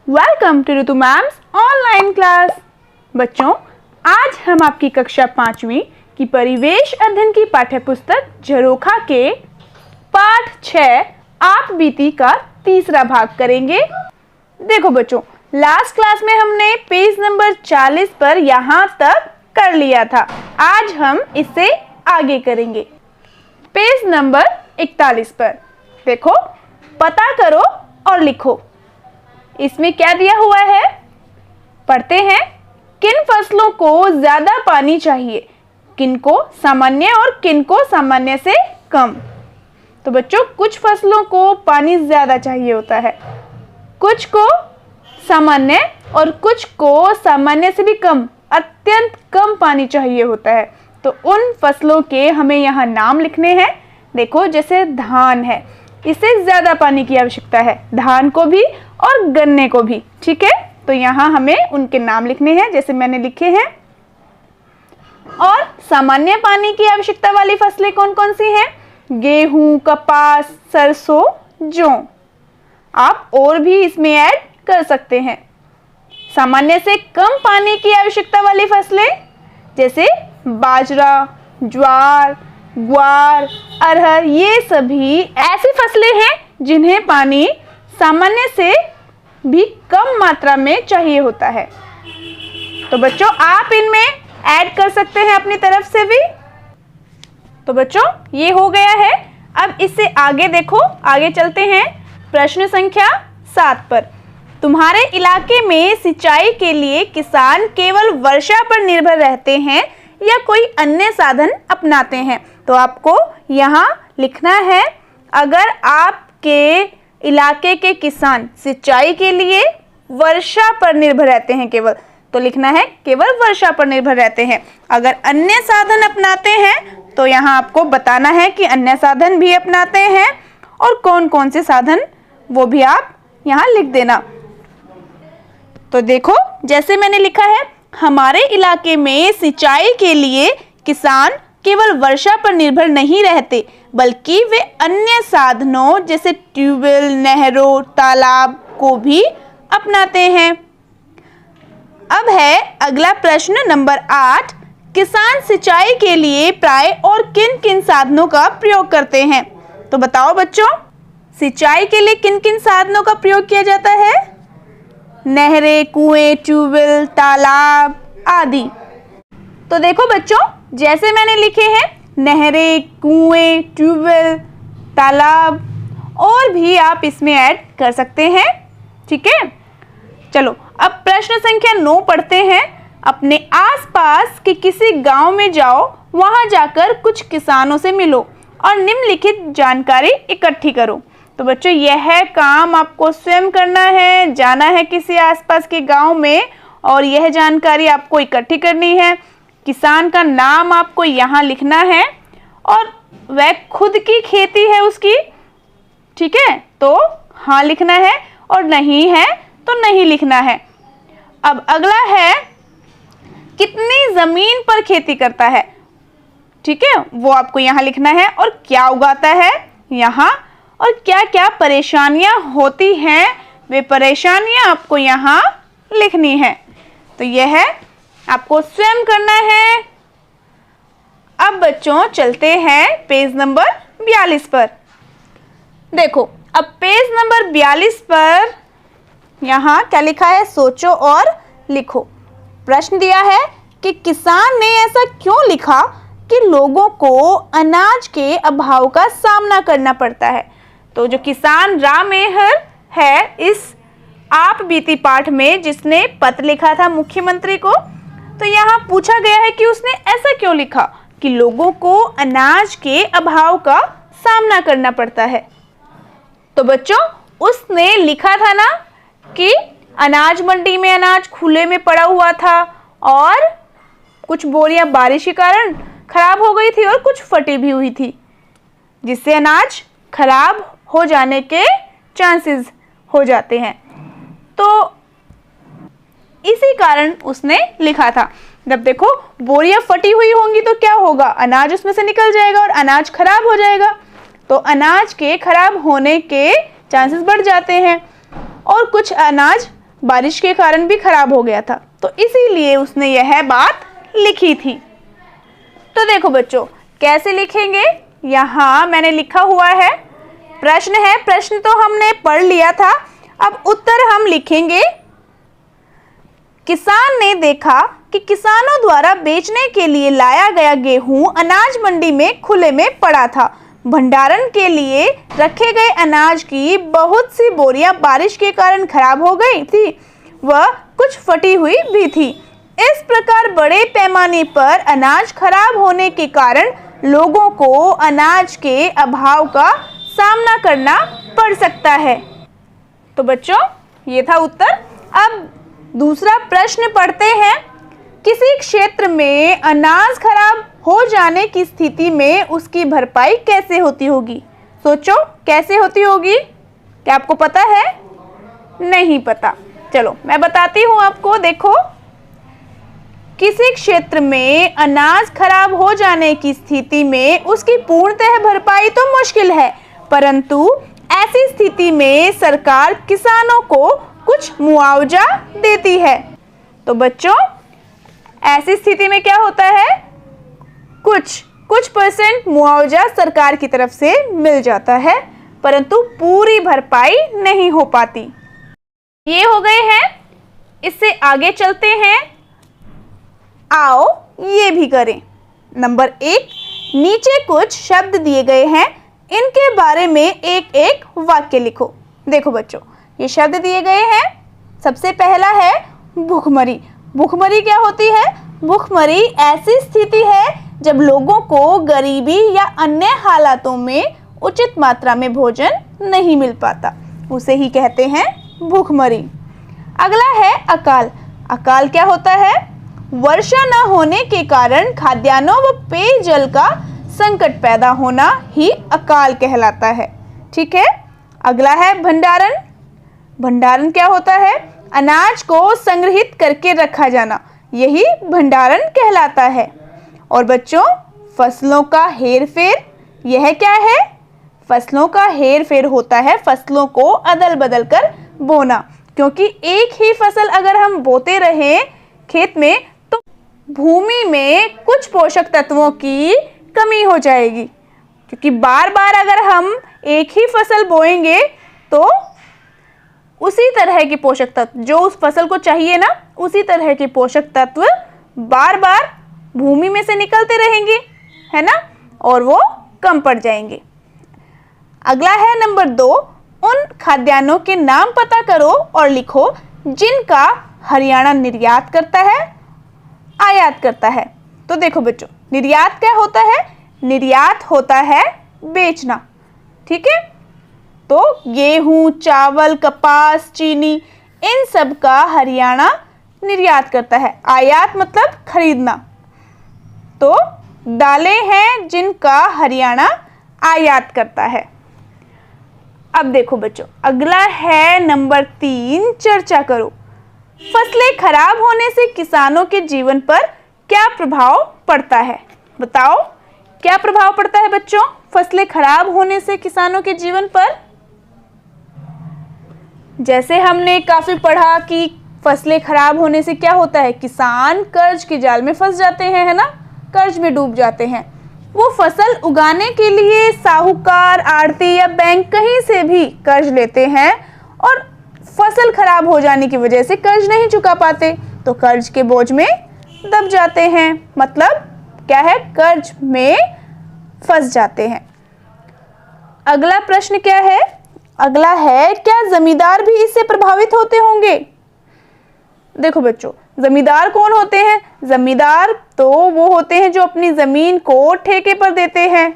Welcome to Ritu ma'am's online class. बच्चों, आज हम आपकी कक्षा 5वीं की परिवेश अध्ययन की पाठ्य पुस्तक झरोखा के पाठ 6 आप बीती का तीसरा भाग करेंगे। देखो बच्चों, लास्ट क्लास में हमने पेज नंबर 40 पर यहाँ तक कर लिया था। आज हम इससे आगे करेंगे। पेज नंबर 41 पर देखो, पता करो और लिखो। इसमें क्या दिया हुआ है, पढ़ते हैं। किन फसलों को ज्यादा पानी चाहिए, किनको सामान्य और किनको सामान्य से कम। तो बच्चों, कुछ फसलों को पानी ज्यादा चाहिए होता है, कुछ को सामान्य और कुछ को सामान्य से भी कम, अत्यंत कम पानी चाहिए होता है। तो उन फसलों के हमें यहाँ नाम लिखने हैं। देखो, जैसे धान है, इसे ज्यादा पानी की आवश्यकता है, धान को भी और गन्ने को भी। ठीक है, तो यहाँ हमें उनके नाम लिखने हैं जैसे मैंने लिखे हैं। और सामान्य पानी की आवश्यकता वाली फसलें कौन कौन सी हैं? गेहूं, कपास, सरसों, जौ। आप और भी इसमें ऐड कर सकते हैं। सामान्य से कम पानी की आवश्यकता वाली फसलें जैसे बाजरा, ज्वार, ग्वार, अरहर, ये सभी ऐसी फसलें हैं जिन्हें पानी सामान्य से भी कम मात्रा में चाहिए होता है। तो बच्चों, आप इनमें ऐड कर सकते हैं अपनी तरफ से भी। तो बच्चों, ये हो गया है। अब इससे आगे देखो, आगे चलते हैं प्रश्न संख्या 7 पर। तुम्हारे इलाके में सिंचाई के लिए किसान केवल वर्षा पर निर्भर रहते हैं या कोई अन्य साधन अपनाते हैं? तो आपको यहाँ लिखना है, अगर आपके इलाके के किसान सिंचाई के लिए वर्षा पर निर्भर रहते हैं केवल, तो लिखना है केवल वर्षा पर निर्भर रहते हैं। अगर अन्य साधन अपनाते हैं तो यहाँ आपको बताना है कि अन्य साधन भी अपनाते हैं और कौन कौन से साधन, वो भी आप यहाँ लिख देना। तो देखो, जैसे मैंने लिखा है, हमारे इलाके में सिंचाई के लिए किसान केवल वर्षा पर निर्भर नहीं रहते, बल्कि वे अन्य साधनों जैसे ट्यूबवेल, नहरों, तालाब को भी अपनाते हैं। अब है अगला प्रश्न नंबर 8। किसान सिंचाई के लिए प्राय और किन किन साधनों का प्रयोग करते हैं? तो बताओ बच्चों, सिंचाई के लिए किन किन साधनों का प्रयोग किया जाता है? नहरें, कुएं, ट्यूबवेल, तालाब आदि। तो देखो बच्चों, जैसे मैंने लिखे हैं, नहरें, कुएं, ट्यूबवेल, तालाब, और भी आप इसमें ऐड कर सकते हैं। ठीक है, चलो अब प्रश्न संख्या 9 पढ़ते हैं। अपने आसपास के किसी गांव में जाओ, वहां जाकर कुछ किसानों से मिलो और निम्नलिखित जानकारी इकट्ठी करो। तो बच्चों, यह काम आपको स्वयं करना है, जाना है किसी आसपास के गांव में और यह जानकारी आपको इकट्ठी करनी है। किसान का नाम आपको यहाँ लिखना है और वह खुद की खेती है उसकी। ठीक है, तो हाँ लिखना है और नहीं है तो नहीं लिखना है। अब अगला है, कितनी जमीन पर खेती करता है? ठीक है, वो आपको यहाँ लिखना है और क्या उगाता है यहाँ, और क्या क्या परेशानियां होती हैं, वे परेशानियां आपको यहाँ लिखनी है। तो यह है, आपको स्वयं करना है। अब बच्चों, चलते हैं पेज नंबर 42 पर। देखो, अब पेज नंबर 42 पर यहाँ क्या लिखा है, सोचो और लिखो। प्रश्न दिया है कि किसान ने ऐसा क्यों लिखा कि लोगों को अनाज के अभाव का सामना करना पड़ता है। तो जो किसान रामेहर है, इस आप बीती पाठ में जिसने पत्र लिखा था मुख्यमंत्री को, तो यहाँ पूछा गया है कि उसने ऐसा क्यों लिखा कि लोगों को अनाज के अभाव का सामना करना पड़ता है। तो बच्चों, उसने लिखा था ना कि अनाज मंडी में अनाज खुले में पड़ा हुआ था और कुछ बोरियां बारिश के कारण खराब हो गई थी और कुछ फटी भी हुई थी, जिससे अनाज खराब हो जाने के चांसेस हो जाते हैं। तो इसी कारण उसने लिखा था। जब देखो बोरियां फटी हुई होंगी तो क्या होगा, अनाज उसमें से निकल जाएगा और अनाज खराब हो जाएगा। तो अनाज के खराब होने के चांसेस बढ़ जाते हैं और कुछ अनाज बारिश के कारण भी खराब हो गया था, तो इसीलिए उसने यह बात लिखी थी। तो देखो बच्चों, कैसे लिखेंगे, यहाँ मैंने लिखा हुआ है प्रश्न है, प्रश्न तो हमने पढ़ लिया था, अब उत्तर हम लिखेंगे। किसान ने देखा कि किसानों द्वारा बेचने के लिए लाया गया गेहूं अनाज मंडी में खुले में पड़ा था। भंडारण के लिए रखे गए अनाज की बहुत सी बोरियां बारिश के कारण खराब हो गई थी, वह कुछ फटी हुई भी थी। इस प्रकार बड़े पैमाने पर अनाज खराब होने के कारण लोगों को अनाज के अभाव का सामना करना पड़ सकता है। तो बच्चों, ये था उत्तर। अब दूसरा प्रश्न पढ़ते हैं। किसी क्षेत्र में अनाज खराब हो जाने की स्थिति में उसकी भरपाई कैसे होती होगी? सोचो, कैसे होती होगी? क्या आपको पता है? नहीं पता। चलो मैं बताती हूँ आपको। देखो, किसी क्षेत्र में अनाज खराब हो जाने की स्थिति में उसकी पूर्णतः भरपाई तो मुश्किल है, परंतु ऐसी स्थिति में सरकार किसानों को कुछ मुआवजा देती है। तो बच्चों, ऐसी स्थिति में क्या होता है? कुछ परसेंट मुआवजा सरकार की तरफ से मिल जाता है, परंतु पूरी भरपाई नहीं हो पाती। ये हो गए हैं। इससे आगे चलते हैं। आओ ये भी करें। नंबर 1, नीचे कुछ शब्द दिए गए हैं, इनके बारे में एक एक वाक्य लिखो। देखो बच्चों, ये शब्द दिए गए हैं। सबसे पहला है भूखमरी। भूखमरी क्या होती है? भूखमरी ऐसी स्थिति है जब लोगों को गरीबी या अन्य हालातों में उचित मात्रा में भोजन नहीं मिल पाता, उसे ही कहते हैं भूखमरी। अगला है अकाल। अकाल क्या होता है? वर्षा न होने के कारण खाद्यान्नों व पेयजल का संकट पैदा होना ही अकाल कहलाता है। ठीक है। अगला है भंडारण। भंडारण क्या होता है? अनाज को संग्रहित करके रखा जाना, यही भंडारण कहलाता है। और बच्चों, फसलों का हेरफेर, यह क्या है? फसलों का हेरफेर होता है फसलों को अदल बदल कर बोना, क्योंकि एक ही फसल अगर हम बोते रहें खेत में तो भूमि में कुछ पोषक तत्वों की कमी हो जाएगी, क्योंकि बार बार अगर हम एक ही फसल बोएंगे तो उसी तरह के पोषक तत्व जो उस फसल को चाहिए ना, उसी तरह के पोषक तत्व बार बार भूमि में से निकलते रहेंगे, है ना, और वो कम पड़ जाएंगे। अगला है नंबर 2, उन खाद्यान्नों के नाम पता करो और लिखो जिनका हरियाणा निर्यात करता है, आयात करता है। तो देखो बच्चों, निर्यात क्या होता है? निर्यात होता है बेचना। ठीक है। तो गेहूं, चावल, कपास, चीनी, इन सब का हरियाणा निर्यात करता है। आयात मतलब खरीदना। तो दालें हैं जिनका हरियाणा आयात करता है। अब देखो बच्चों, अगला है नंबर 3, चर्चा करो। फसलें खराब होने से किसानों के जीवन पर क्या प्रभाव पड़ता है? बताओ, क्या प्रभाव पड़ता है बच्चों फसलें खराब होने से किसानों के जीवन पर? जैसे हमने काफी पढ़ा कि फसलें खराब होने से क्या होता है, किसान कर्ज के जाल में फंस जाते हैं, है ना, कर्ज में डूब जाते हैं। वो फसल उगाने के लिए साहूकार, आड़ती या बैंक कहीं से भी कर्ज लेते हैं और फसल खराब हो जाने की वजह से कर्ज नहीं चुका पाते, तो कर्ज के बोझ में दब जाते हैं। मतलब क्या है? कर्ज में फंस जाते हैं। अगला प्रश्न क्या है? अगला है, क्या जमींदार भी इससे प्रभावित होते होंगे? देखो बच्चों, जमींदार कौन होते हैं? जमींदार तो वो होते हैं जो अपनी जमीन को ठेके पर देते हैं,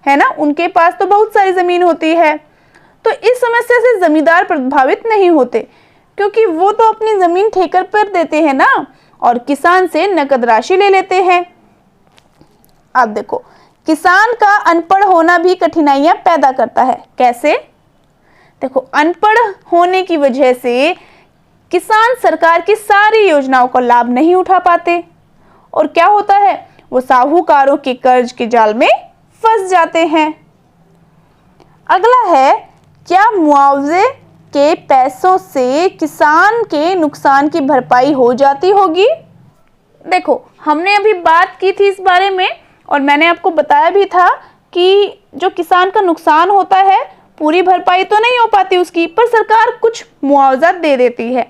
है ना, उनके पास तो बहुत सारी जमीन होती है। तो इस समस्या से जमींदार प्रभावित नहीं होते, क्योंकि वो तो अपनी जमीन ठेके पर देते हैं ना, और किसान से नकद राशि ले लेते हैं। अब देखो, किसान का अनपढ़ होना भी कठिनाइयां पैदा करता है। कैसे? देखो, अनपढ़ होने की वजह से किसान सरकार की सारी योजनाओं का लाभ नहीं उठा पाते, और क्या होता है, वो साहूकारों के कर्ज के जाल में फंस जाते हैं। अगला है, क्या मुआवजे के पैसों से किसान के नुकसान की भरपाई हो जाती होगी? देखो, हमने अभी बात की थी इस बारे में और मैंने आपको बताया भी था कि जो किसान का नुकसान होता है पूरी भरपाई तो नहीं हो पाती उसकी, पर सरकार कुछ मुआवजा दे देती है।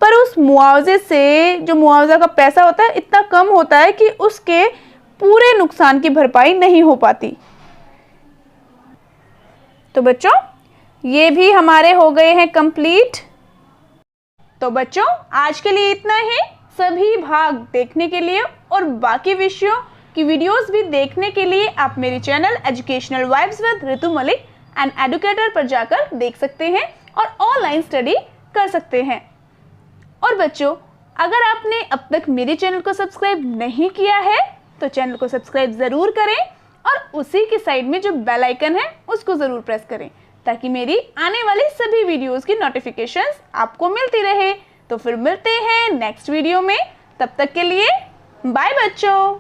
पर उस मुआवजे से जो मुआवजा का पैसा होता है इतना कम होता है कि उसके पूरे नुकसान की भरपाई नहीं हो पाती। तो बच्चों, ये भी हमारे हो गए हैं कंप्लीट। तो बच्चों, आज के लिए इतना ही। सभी भाग देखने के लिए और बाकी विषयों की वीडियोस भी देखने के लिए आप मेरे channel educational vibes with Ritu Malik and educator पर जाकर देख सकते हैं और ऑनलाइन स्टडी कर सकते हैं। और बच्चों, अगर आपने अब तक मेरे चैनल को सब्सक्राइब नहीं किया है तो चैनल को सब्सक्राइब ज़रूर करें और उसी के साइड में जो बेल आइकन है उसको ज़रूर प्रेस करें ताकि मेरी आने वाली सभी वीडियोस की नोटिफिकेशंस आपको मिलती रहे। तो फिर मिलते हैं नेक्स्ट वीडियो में, तब तक के लिए बाय बच्चों।